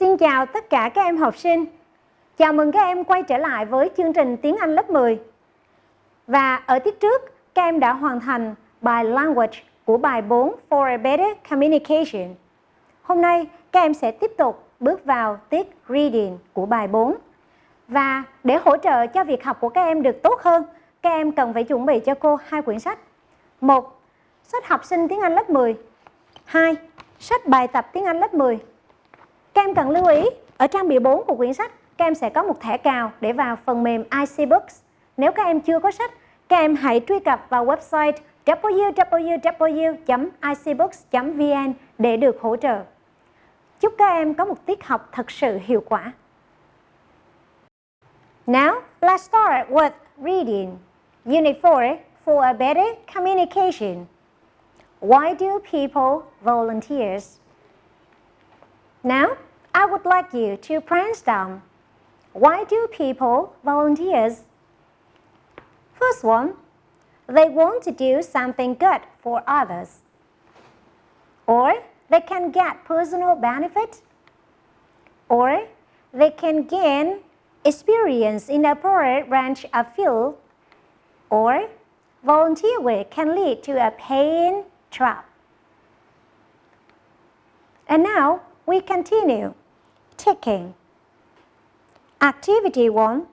Xin chào tất cả các em học sinh. Chào mừng các em quay trở lại với chương trình tiếng Anh lớp 10. Và ở tiết trước, các em đã hoàn thành bài Language của bài 4 For a Better Communication. Hôm nay, các em sẽ tiếp tục bước vào tiết Reading của bài 4. Và để hỗ trợ cho việc học của các em được tốt hơn, các em cần phải chuẩn bị cho cô 2 quyển sách. 1. Sách học sinh tiếng Anh lớp 10. 2. Sách bài tập tiếng Anh lớp 10. Các em cần lưu ý, ở trang bìa 4 của quyển sách, các em sẽ có một thẻ cào để vào phần mềm IseeBooks. Nếu các em chưa có sách, các em hãy truy cập vào website www.iseebooks.vn để được hỗ trợ. Chúc các em có một tiết học thật sự hiệu quả. Now, let's start with reading. Unit 4, For a Better Communication. Why do people volunteer? Now, I would like you to brainstorm. Why do people volunteer? First one, they want to do something good for others. Or they can get personal benefit. Or they can gain experience in a broad range of fields. Or volunteer work can lead to a paying job. And now, we continue. Taking. Activity 1.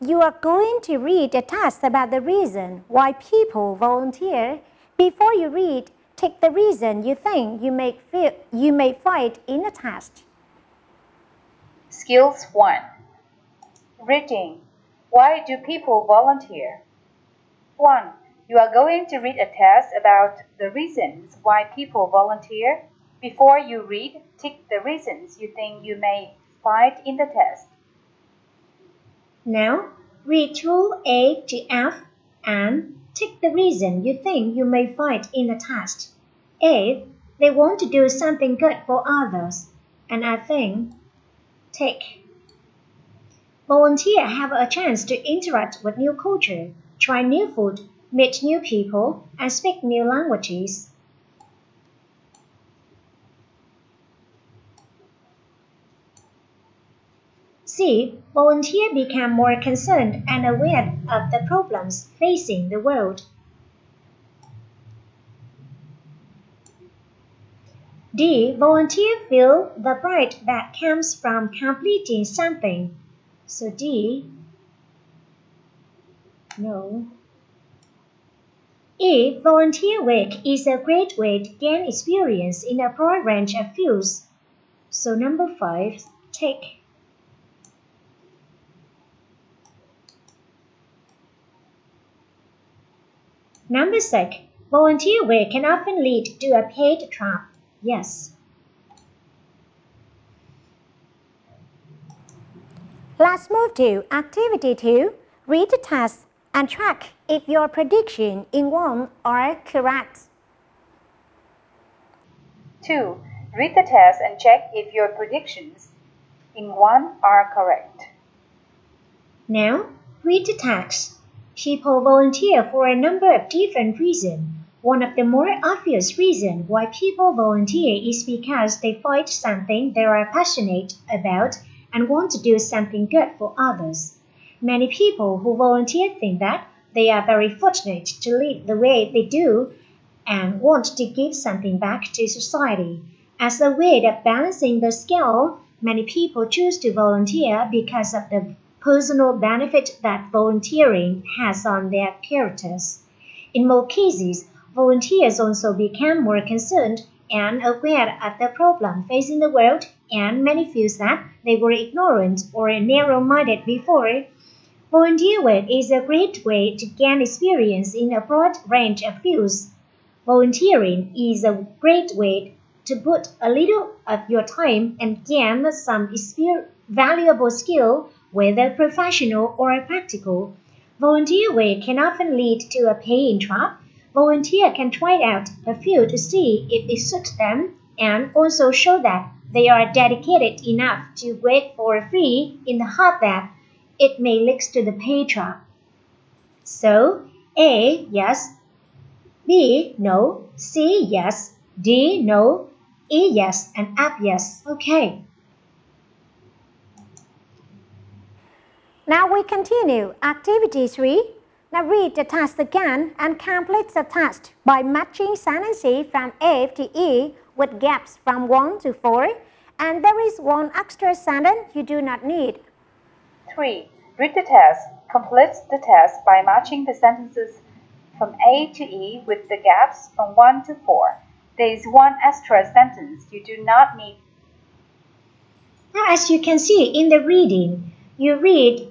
You are going to read a text about the reason why people volunteer. Before you read, take the reason you think you may find in a text. Skills 1. Reading. Why do people volunteer? 1. You are going to read a text about the reasons why people volunteer. Before you read, tick the reasons you think you may find in the text. Now, read through A to F and tick the reason you think you may find in the text. A. They want to do something good for others. And I think, tick. Volunteer have a chance to interact with new culture, try new food, meet new people, and speak new languages. C. Volunteer become more concerned and aware of the problems facing the world. D. Volunteer feel the pride that comes from completing something. So D. No. E. Volunteer work is a great way to gain experience in a broad range of fields. So number 5, tick. Number 6. Volunteer work can often lead to a paid job. Yes. Let's move to Activity 2. Read the text and track if your prediction in one are correct. 2. Read the text and check if your predictions in one are correct. Now, read the text. People volunteer for a number of different reasons. One of the more obvious reasons why people volunteer is because they find something they are passionate about and want to do something good for others. Many people who volunteer think that they are very fortunate to live the way they do and want to give something back to society. As a way of balancing the scale, many people choose to volunteer because of the personal benefit that volunteering has on their characters. In more cases, volunteers also become more concerned and aware of the problem facing the world, and many feel that they were ignorant or narrow-minded before. Volunteer work is a great way to gain experience in a broad range of fields. Volunteering is a great way to put a little of your time and gain some valuable skill, whether professional or practical. Volunteer work can often lead to a paying job. Volunteer can try out a field to see if it suits them and also show that they are dedicated enough to work for free in the hope that it may lead to the pay job. So, A, yes, B, no, C, yes, D, no, E, yes, and F, yes. Okay. Now we continue. Activity 3. Now read the task again and complete the task by matching sentences from A to E with gaps from 1 to 4. And there is one extra sentence you do not need. 3. Read the test. Complete the test by matching the sentences from A to E with the gaps from 1 to 4. There is one extra sentence you do not need. Now, as you can see in the reading, you read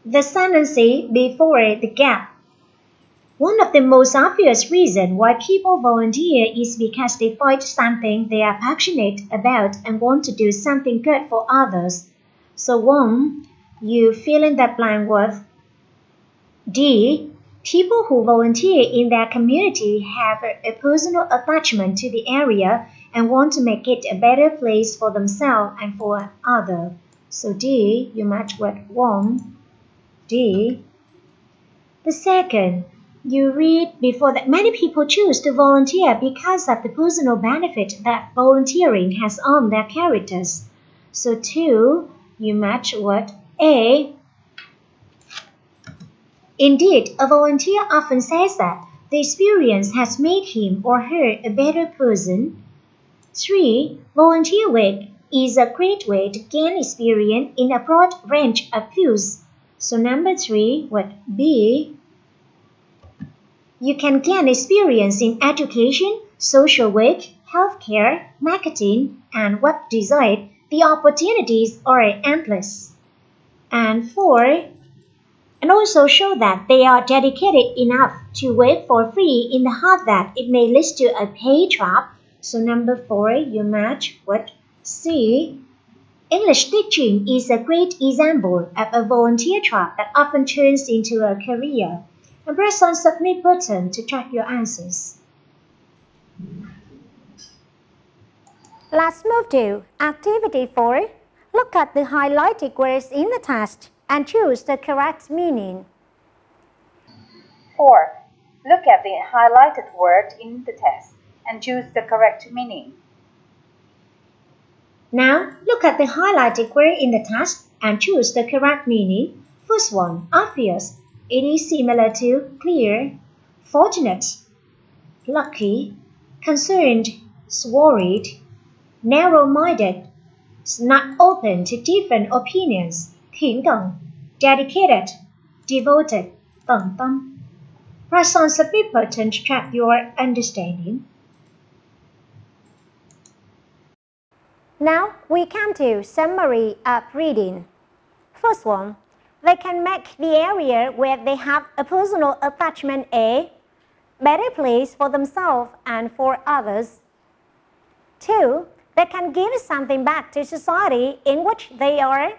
the sentences before the gap. One of the most obvious reasons why people volunteer is because they find something they are passionate about and want to do something good for others. So 1, you fill in that blank with D. People who volunteer in their community have a personal attachment to the area and want to make it a better place for themselves and for others. So D, you match with 1, D. The second, you read before that many people choose to volunteer because of the personal benefit that volunteering has on their characters. So 2, you match with A. Indeed, a volunteer often says that the experience has made him or her a better person. 3. Volunteer work is a great way to gain experience in a broad range of fields. So number 3 with B. You can gain experience in education, social work, healthcare, marketing, and web design. The opportunities are endless. And 4. And also show that they are dedicated enough to work for free in the hope that it may lead to a pay job. So number 4, you match with C. English teaching is a great example of a volunteer job that often turns into a career. And press on submit button to check your answers. Let's move to Activity 4. Look at the highlighted words in the text and choose the correct meaning. 4. Look at the highlighted word in the text and choose the correct meaning. Now, look at the highlighted word in the text and choose the correct meaning. First one, obvious. It is similar to clear, fortunate, lucky, concerned, worried, narrow-minded, not open to different opinions, thiện cận, dedicated, devoted, tận tâm. Press on submit button to check your understanding. Now we come to summary of reading. First one, they can make the area where they have a personal attachment a better place for themselves and for others. 2, they can give something back to society in which they are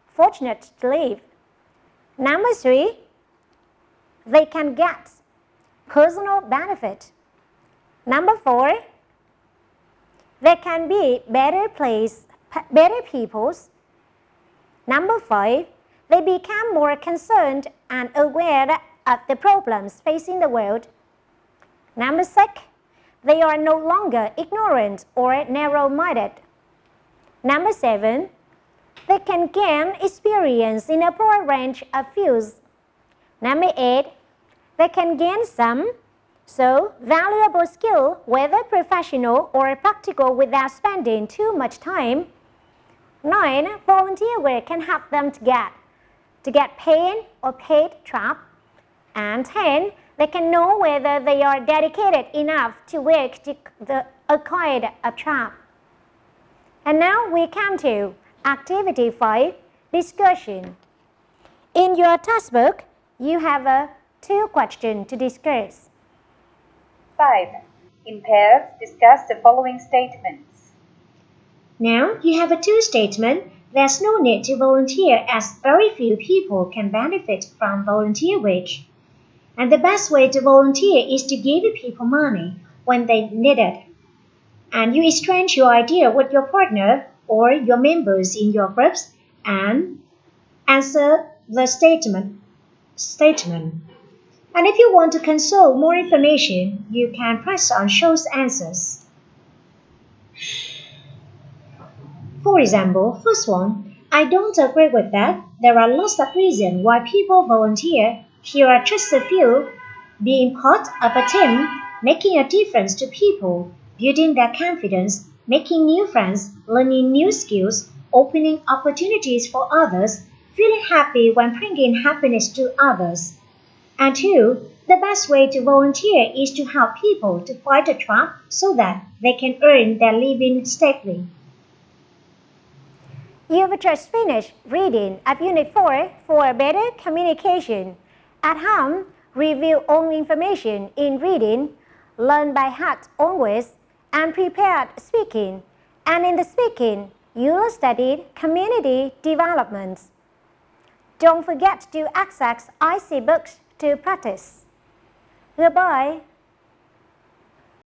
fortunate to live. Number 3, they can get personal benefit. Number 4, they can be better peoples. Number 5, they become more concerned and aware of the problems facing the world. Number 6, they are no longer ignorant or narrow-minded. Number 7, they can gain experience in a broad range of fields. Number 8, they can gain some valuable skill, whether professional or practical, without spending too much time. 9, volunteer work can help them to get paid or paid job. And 10, they can know whether they are dedicated enough to work to acquire a job. And now we come to Activity 5, discussion. In your textbook, you have 2 questions to discuss. 5. In pairs, discuss the following statements. Now you have a 2 statement. There's no need to volunteer as very few people can benefit from volunteer work. And the best way to volunteer is to give people money when they need it. And you exchange your idea with your partner or your members in your groups and answer the statement. And if you want to consult more information, you can press on Show Answers. For example, first one, I don't agree with that. There are lots of reasons why people volunteer. Here are just a few. Being part of a team, making a difference to people, building their confidence, making new friends, learning new skills, opening opportunities for others, feeling happy when bringing happiness to others. And two, the best way to volunteer is to help people to fight a trap so that they can earn their living steadily. You've just finished reading at Unit 4 for better communication. At home, review all information in reading, learn by heart always, and prepared speaking. And in the speaking, you'll study community development. Don't forget to access IseeBooks to practice. Goodbye.